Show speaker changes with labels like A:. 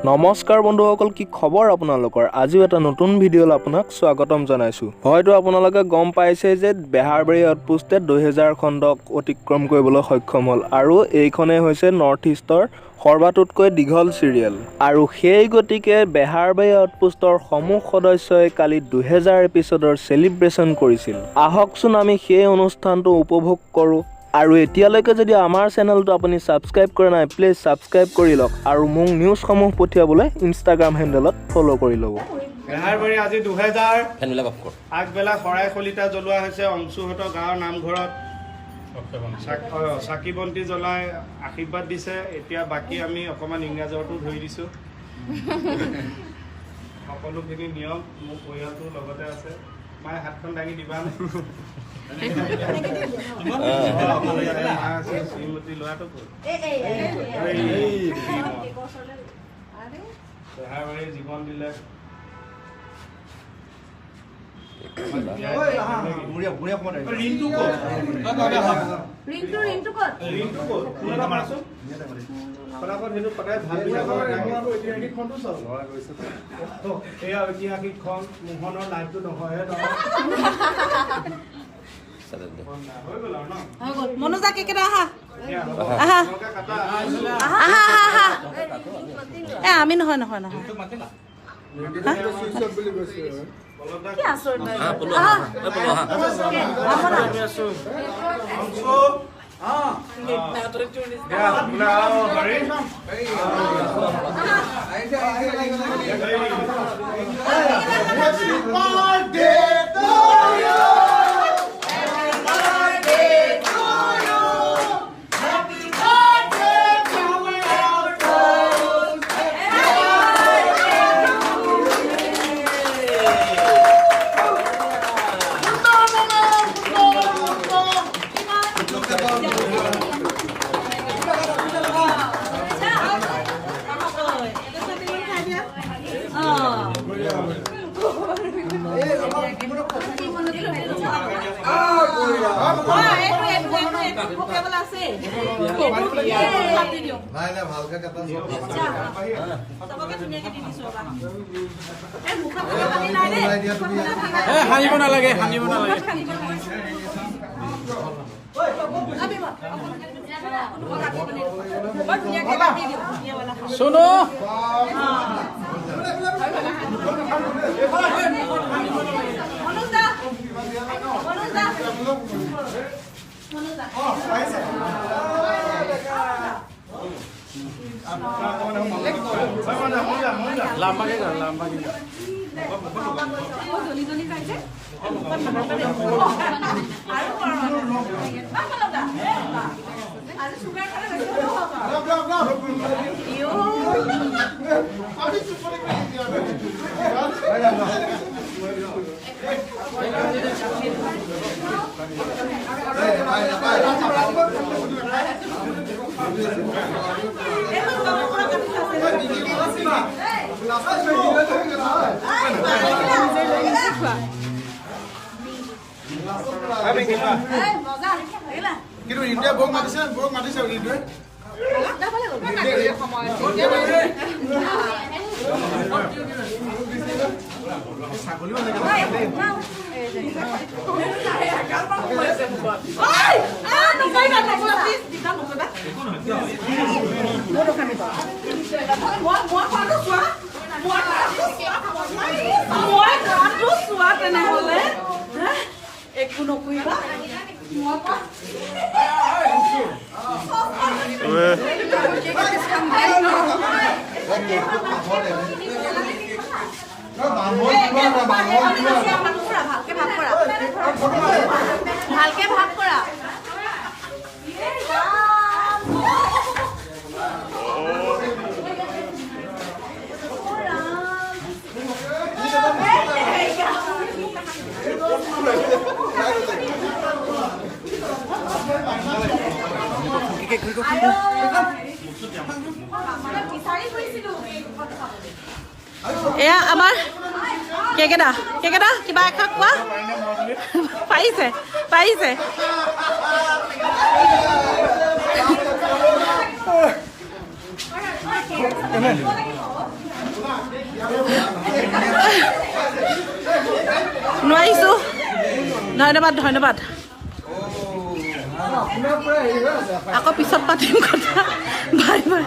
A: নমস্কাৰ বন্ধুসকল, কি খবৰ আপোনালোকৰ? আজিও এটা নতুন ভিডিঅ'লৈ আপোনাক স্বাগতম জনাইছোঁ। হয়তো আপোনালোকে গম পাইছে যে বেহাৰবাৰী আউটপোষ্টে 2000 খণ্ডক অতিক্ৰম কৰিবলৈ সক্ষম হ'ল আৰু এইখনেই হৈছে নৰ্থ ইষ্টৰ সৰ্বাতোতকৈ দীঘল চিৰিয়েল। আৰু সেই গতিকে বেহাৰবাৰী আউটপোষ্টৰ সমূহ সদস্যই কালি 2000 এপিছডৰ চেলিব্ৰেশ্যন কৰিছিল। আহকচোন আমি সেই অনুষ্ঠানটো উপভোগ কৰোঁ। আৰু এতিয়ালৈকে যদি আমাৰ চেনেলটো আপুনি ছাবস্ক্ৰাইব কৰা নাই, প্লিজ ছাবস্ক্ৰাইব কৰি লওক আৰু মোক নিউজসমূহ পঠিয়াবলৈ ইনষ্টাগ্ৰাম হেণ্ডেলত ফ'ল' কৰি ল'ব।
B: বেহাৰবাৰী আজি 2000 আগবেলা শৰাই খলিতা জ্বলোৱা হৈছে অংশুহঁতৰ গাঁৱৰ নামঘৰত। চাকি বন্তি জ্বলাই আশীৰ্বাদ দিছে। এতিয়া বাকী আমি অকণমান ইংৰাজৰটো ধৰি দিছোঁ। সকলোখিনি নিয়ম মোৰ পৰিয়ালটোৰ লগতে আছে। মায়ে হাতখন দাঙি দিবা শ্ৰীমতী ল'ৰাটো বেহাৰবাৰী জীৱন দিলে। ঐতিহাসিক খন মোহনৰ লাইভটো নহয়
C: মনোজা কেকেটা আহা আমি নহয় নহয় নহয়
D: सुनो
B: কিন্তু ইন্ডিয়া বক মাতিছে ইন্ডিয়া
C: একো নকৰিবা ভালকে ভাগ কৰা এয়া আমাৰ কেকেটা কিবা এখাক কোৱা পাৰিছে নোৱাৰিছোঁ ধন্যবাদ ধন্যবাদ আকৌ পিছত পাতিম কথা বাই বাই